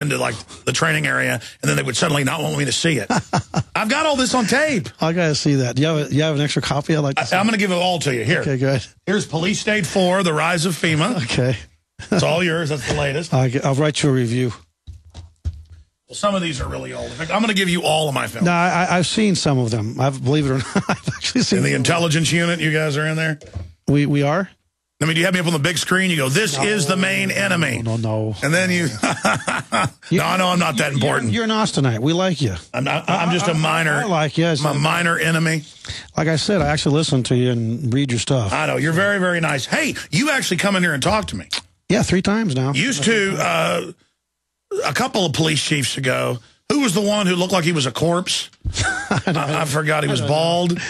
into like the training area, and then they would suddenly not want me to see it. I've got all this on tape. I got to see that. Do you have an extra copy? I'd like to see. I'm going to give it all to you. Here. Okay, good. Here's Police State 4, The Rise of FEMA. Okay. It's all yours. That's the latest. I'll write you a review. Well, some of these are really old. In fact, I'm going to give you all of my films. No, I've seen some of them. Believe it or not, I've actually seen In the them. intelligence unit, you guys are in there? We are? I mean, do you have me up on the big screen? You go, this is the main enemy. No. And then you... No, I know I'm not that important. You're an Austenite. We like you. I'm just a minor... I like you. I'm a minor enemy. Like I said, I actually listen to you and read your stuff. I know. You're very, very nice. Hey, you actually come in here and talk to me. Yeah, 3 times now. Used to, a couple of police chiefs ago, who was the one who looked like he was a corpse? I forgot he was bald.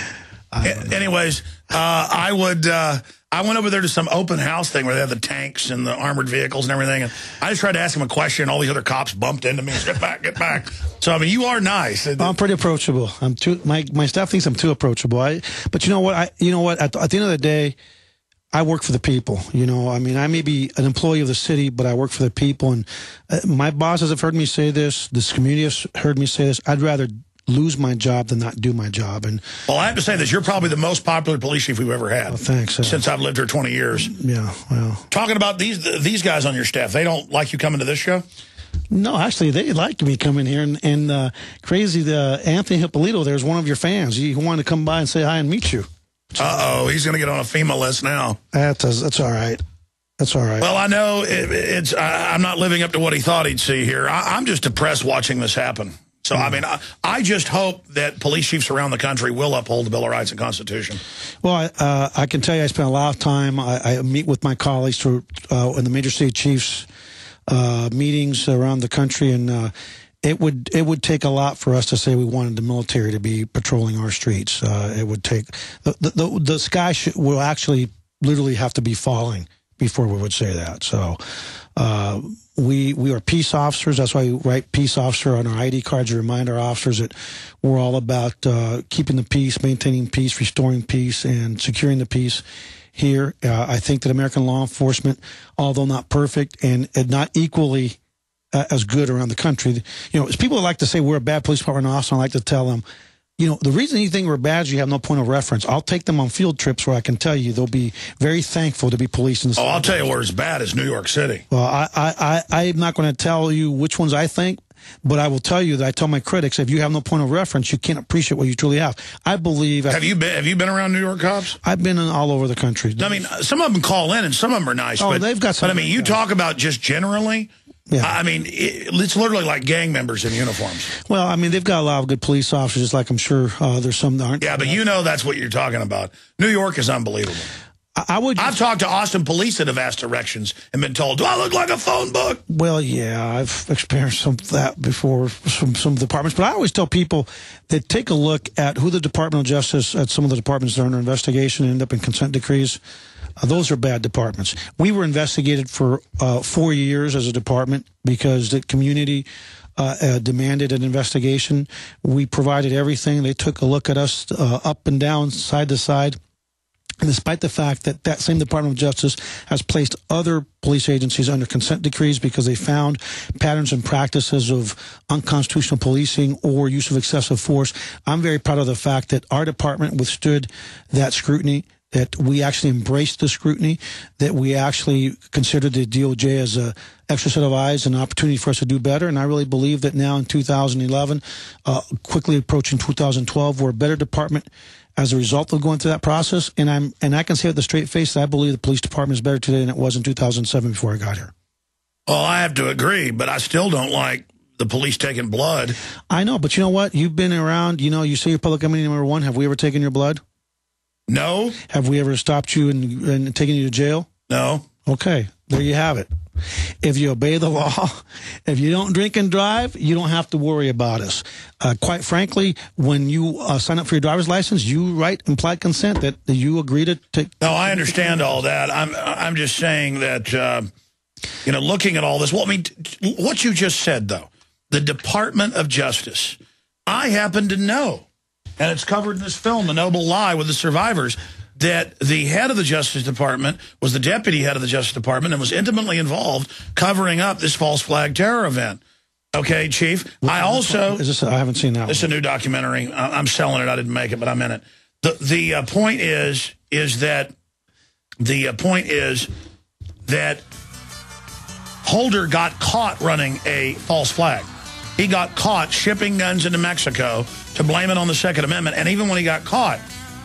Anyways, I went over there to some open house thing where they have the tanks and the armored vehicles and everything. And I just tried to ask him a question. All these other cops bumped into me. Get back, get back. So, I mean, you are nice. I'm pretty approachable. My staff thinks I'm too approachable. But you know what? At the end of the day, I work for the people. You know, I mean, I may be an employee of the city, but I work for the people. And my bosses have heard me say this. This community has heard me say this. I'd rather lose my job than not do my job. And well, I have to say this. You're probably the most popular police chief we've ever had. Oh, thanks. Since I've lived here 20 years. Yeah, well. Talking about these guys on your staff, they don't like you coming to this show? No, actually, they liked me coming here. And crazy, Anthony Hippolito, there's one of your fans. He wanted to come by and say hi and meet you. Uh-oh, he's going to get on a FEMA list now. That's all right. That's all right. Well, I know I'm not living up to what he thought he'd see here. I'm just depressed watching this happen. So, I mean, I just hope that police chiefs around the country will uphold the Bill of Rights and Constitution. Well, I can tell you I spent a lot of time. I meet with my colleagues in the major city chiefs meetings around the country, and it would take a lot for us to say we wanted the military to be patrolling our streets. It would take the sky will actually literally have to be falling before we would say that. So we are peace officers. That's why we write peace officer on our ID cards to remind our officers that we're all about keeping the peace, maintaining peace, restoring peace, and securing the peace here. I think that American law enforcement, although not perfect and not equally as good around the country, you know, people like to say we're a bad police department officer. I like to tell them, you know, the reason you think we're bad is you have no point of reference. I'll take them on field trips where I can tell you they'll be very thankful to be policed in the city. Oh, I'll tell you where it's bad is New York City. Well, I'm not going to tell you which ones I think, but I will tell you that I tell my critics, if you have no point of reference, you can't appreciate what you truly have. I believe... Have you been around New York cops? I've been all over the country. I mean, some of them call in and some of them are nice. Oh, but they've got some... But, I mean, you talk about just generally... Yeah. I mean, it's literally like gang members in uniforms. Well, I mean, they've got a lot of good police officers, just like I'm sure there's some that aren't. Yeah, but you know that's what you're talking about. New York is unbelievable. I've talked to Austin police that have asked directions and been told, do I look like a phone book? Well, yeah, I've experienced some of that before from some departments. But I always tell people that take a look at who the Department of Justice, at some of the departments that are under investigation and end up in consent decrees. Those are bad departments. We were investigated for 4 years as a department because the community demanded an investigation. We provided everything. They took a look at us up and down, side to side. And despite the fact that that same Department of Justice has placed other police agencies under consent decrees because they found patterns and practices of unconstitutional policing or use of excessive force, I'm very proud of the fact that our department withstood that scrutiny, that we actually embraced the scrutiny, that we actually considered the DOJ as an extra set of eyes, an opportunity for us to do better. And I really believe that now in 2011, quickly approaching 2012, we're a better department as a result of going through that process. And I can say with a straight face that I believe the police department is better today than it was in 2007 before I got here. Well, I have to agree, but I still don't like the police taking blood. I know, but you know what? You've been around, you know, you say you're public enemy number one. Have we ever taken your blood? No. Have we ever stopped you and taken you to jail? No. Okay, there you have it. If you obey the law, if you don't drink and drive, you don't have to worry about us. Quite frankly, when you sign up for your driver's license, you write implied consent that you agree to take. No, I understand all that. I'm just saying that, you know, looking at all this, well, I mean, what you just said, though, the Department of Justice, I happen to know, and it's covered in this film, The Noble Lie with the Survivors, that the head of the Justice Department was the deputy head of the Justice Department and was intimately involved covering up this false flag terror event. Okay, Chief. I also... I haven't seen that. This is a new documentary. I'm selling it. I didn't make it, but I'm in it. The point is that Holder got caught running a false flag. He got caught shipping guns into Mexico to blame it on the Second Amendment. And even when he got caught,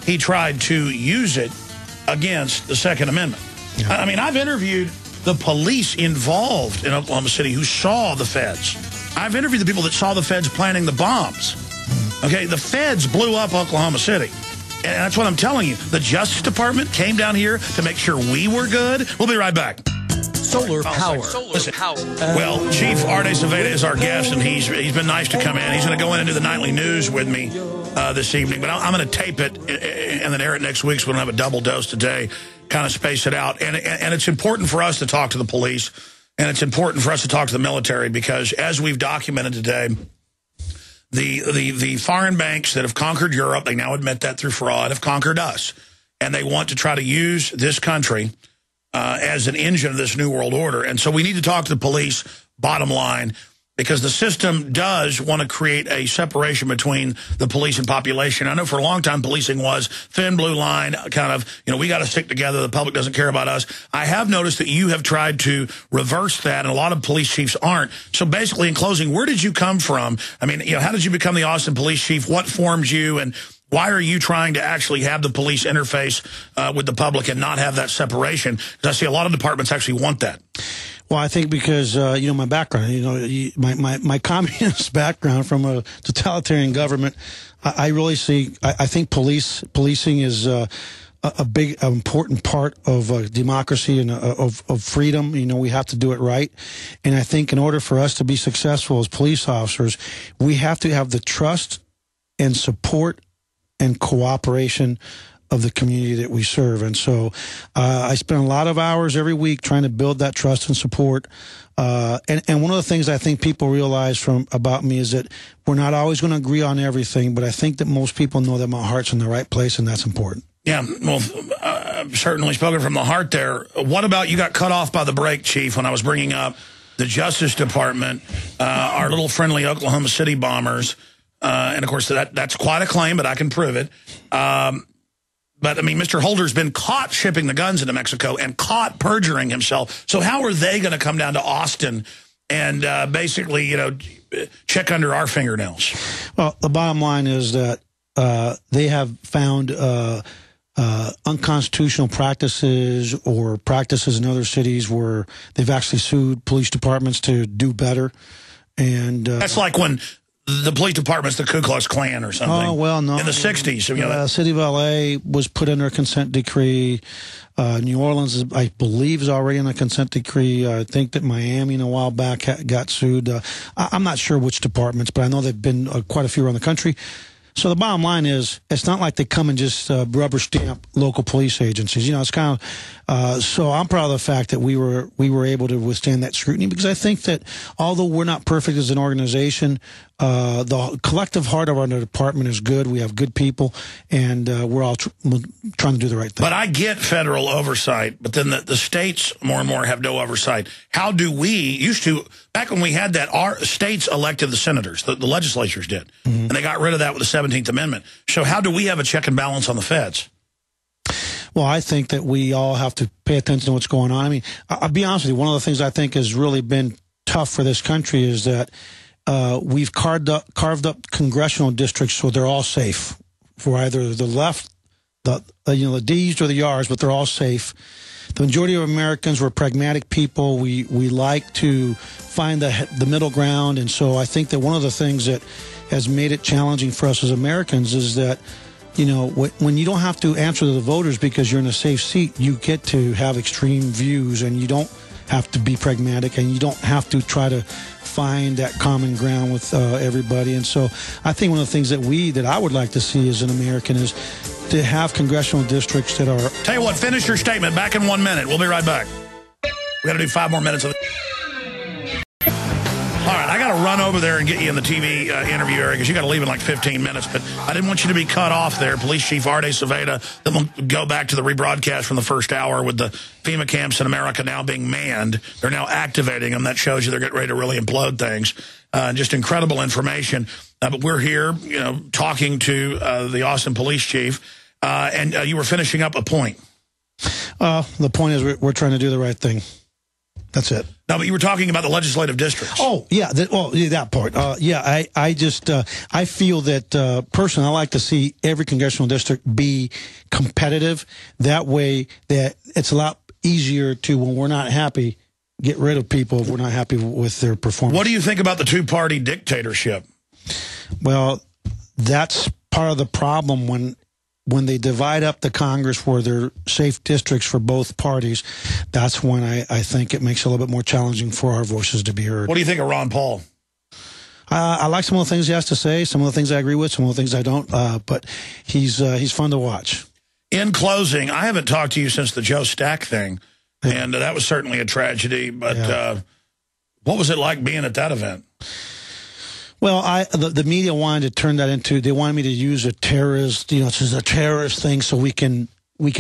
he tried to use it against the Second Amendment. Yeah. I mean, I've interviewed the police involved in Oklahoma City who saw the feds. I've interviewed the people that saw the feds planting the bombs. Okay, the feds blew up Oklahoma City. And that's what I'm telling you. The Justice Department came down here to make sure we were good. We'll be right back. Solar power. Listen, well, Chief Art Acevedo is our guest, and he's been nice to come in. He's going to go in and do the nightly news with me this evening. But I'm going to tape it and then air it next week, so we don't have a double dose today, kind of space it out. And it's important for us to talk to the police, and it's important for us to talk to the military, because as we've documented today, the foreign banks that have conquered Europe, they now admit that through fraud, have conquered us. And they want to try to use this country as an engine of this new world order. And so we need to talk to the police, bottom line, because the system does want to create a separation between the police and population. I know for a long time policing was thin blue line, kind of, we got to stick together. The public doesn't care about us. I have noticed that you have tried to reverse that, and a lot of police chiefs aren't. So basically, in closing, where did you come from? I mean, how did you become the Austin police chief? What formed you? And why are you trying to actually have the police interface with the public and not have that separation? Because I see a lot of departments actually want that. Well, I think because, my background, my communist background from a totalitarian government, I really see, I think policing is a big, important part of democracy and of freedom. We have to do it right. And I think in order for us to be successful as police officers, we have to have the trust and support and cooperation of the community that we serve. And so I spend a lot of hours every week trying to build that trust and support. And one of the things I think people realize about me is that we're not always going to agree on everything, but I think that most people know that my heart's in the right place, and that's important. Yeah, well, I've certainly spoken from the heart there. What about, you got cut off by the break, Chief, when I was bringing up the Justice Department, our little friendly Oklahoma City bombers. And, of course, that's quite a claim, but I can prove it. But, I mean, Mr. Holder's been caught shipping the guns into Mexico and caught perjuring himself. So how are they going to come down to Austin and basically, check under our fingernails? Well, the bottom line is that they have found unconstitutional practices or practices in other cities where they've actually sued police departments to do better. And that's like when the police department's the Ku Klux Klan or something. Oh, well, no. In the 60s. The city of L.A. was put under a consent decree. New Orleans, I believe, is already in a consent decree. I think that Miami, a while back, got sued. I'm not sure which departments, but I know there have been quite a few around the country. So the bottom line is, it's not like they come and just rubber stamp local police agencies. It's kind of so I'm proud of the fact that we were able to withstand that scrutiny, because I think that although we're not perfect as an organization, the collective heart of our department is good. We have good people, and we're all trying to do the right thing. But I get federal oversight, but then the states more and more have no oversight. How do we used to, back when we had that, our states elected the senators, the legislatures did, and they got rid of that with the 17th Amendment. So how do we have a check and balance on the feds? Well, I think that we all have to pay attention to what's going on. I mean, I'll be honest with you, one of the things I think has really been tough for this country is that we've carved up congressional districts so they're all safe for either the left, the D's or the R's, but they're all safe. The majority of Americans were pragmatic people. We like to find the middle ground, and so I think that one of the things that has made it challenging for us as Americans is that, when you don't have to answer to the voters because you're in a safe seat, you get to have extreme views, and you don't have to be pragmatic, and you don't have to try to find that common ground with everybody. And so I think one of the things that I would like to see as an American is to have congressional districts that are... Tell you what, finish your statement. Back in 1 minute. We'll be right back. We got to do 5 more minutes of it. All right, I got got to run over there and get you in the TV interview area because you got to leave in like 15 minutes. But I didn't want you to be cut off there. Police Chief Acevedo. Then we'll go back to the rebroadcast from the first hour with the FEMA camps in America now being manned. They're now activating them. That shows you they're getting ready to really implode things. Just incredible information. But we're here, talking to the Austin Police Chief. And you were finishing up a point. The point is we're trying to do the right thing. That's it. No, but you were talking about the legislative districts. Oh, yeah. That part. I feel that, personally, I like to see every congressional district be competitive. That way that it's a lot easier to, when we're not happy, get rid of people if we're not happy with their performance. What do you think about the two-party dictatorship? Well, that's part of the problem when they divide up the Congress where they're safe districts for both parties. That's when I think it makes it a little bit more challenging for our voices to be heard. What do you think of Ron Paul? I like some of the things he has to say, some of the things I agree with, some of the things I don't, but he's fun to watch. In closing, I haven't talked to you since the Joe Stack thing, and that was certainly a tragedy, but what was it like being at that event? Well, the media wanted to turn that into, they wanted me to use a terrorist, this is a terrorist thing so we can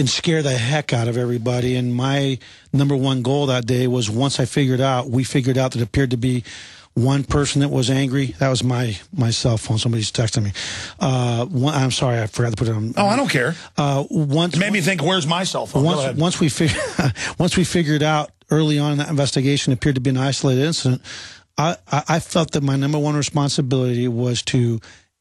scare the heck out of everybody. And my number one goal that day was we figured out that it appeared to be one person that was angry. That was my cell phone. Somebody's texting me. I'm sorry, I forgot to put it on. Oh, I don't care. It made me think, where's my cell phone? Once we figured out early on in that investigation, it appeared to be an isolated incident. I felt that my number one responsibility was to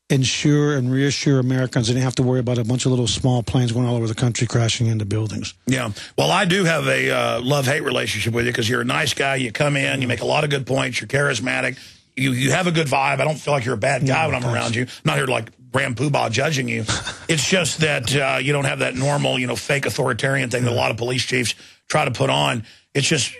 ensure and reassure Americans they didn't have to worry about a bunch of little small planes going all over the country crashing into buildings. Yeah. Well, I do have a love-hate relationship with you because you're a nice guy. You come in, you make a lot of good points. You're charismatic. You have a good vibe. I don't feel like you're a bad guy when I'm around you. I'm not here to, like, Ram Poobah judging you. It's just that you don't have that normal, fake authoritarian thing that a lot of police chiefs try to put on. It's just,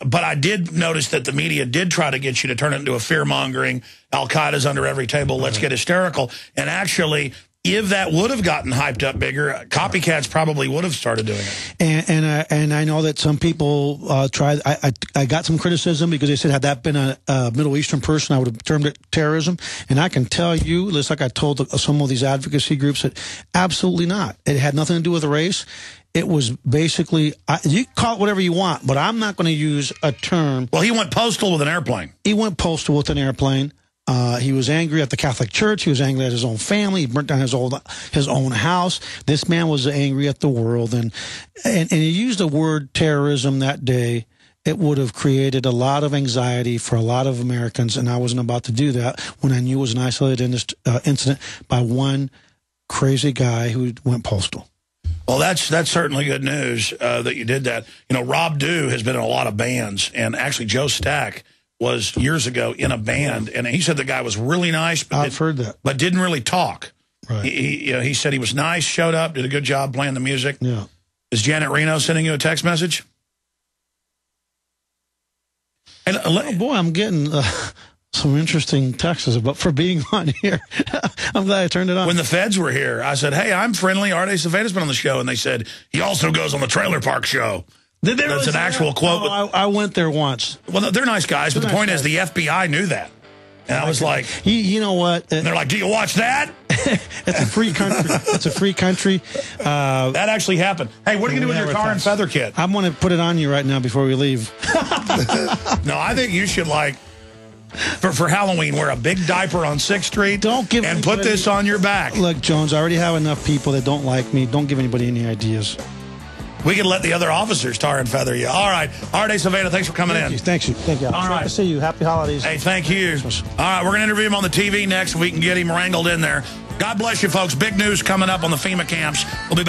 but I did notice that the media did try to get you to turn it into a fear-mongering, Al-Qaeda's under every table, let's get hysterical. And actually, if that would have gotten hyped up bigger, copycats probably would have started doing it. And I know that some people tried. I got some criticism because they said, had that been a Middle Eastern person, I would have termed it terrorism. And I can tell you, just like I told some of these advocacy groups, that absolutely not. It had nothing to do with race. It was basically, you call it whatever you want, but I'm not going to use a term. Well, he went postal with an airplane. He went postal with an airplane. He was angry at the Catholic Church. He was angry at his own family. He burnt down his own house. This man was angry at the world. And he used the word terrorism that day. It would have created a lot of anxiety for a lot of Americans, and I wasn't about to do that when I knew it was an isolated incident by one crazy guy who went postal. Well, that's certainly good news that you did that. Rob Dew has been in a lot of bands, and actually Joe Stack was years ago in a band, and he said the guy was really nice. But I've heard that. But didn't really talk. Right. He said he was nice, showed up, did a good job playing the music. Yeah. Is Janet Reno sending you a text message? And, oh, boy, I'm getting some interesting texts for being on here. I'm glad I turned it on. When the feds were here, I said, hey, I'm friendly. Acevedo's been on the show. And they said, he also goes on the Trailer Park Show. Did they That's an actual quote. Oh, I went there once. Well, they're nice guys, but the point is the FBI knew that. And I was like... You know what? And they're like, do you watch that? It's a free country. It's a free country. That actually happened. Hey, what are you going to do with your tar and feather kit? I'm going to put it on you right now before we leave. No, I think you should, like... For Halloween, wear a big diaper on 6th Street and put this on your back. Look, Jones, I already have enough people that don't like me. Don't give anybody any ideas. We can let the other officers tar and feather you. All right. Acevedo, thanks for coming in. Thank you. All right. Nice to see you. Happy holidays. Hey, thank you. All right, we're going to interview him on the TV next. We can get him wrangled in there. God bless you, folks. Big news coming up on the FEMA camps. We'll be back.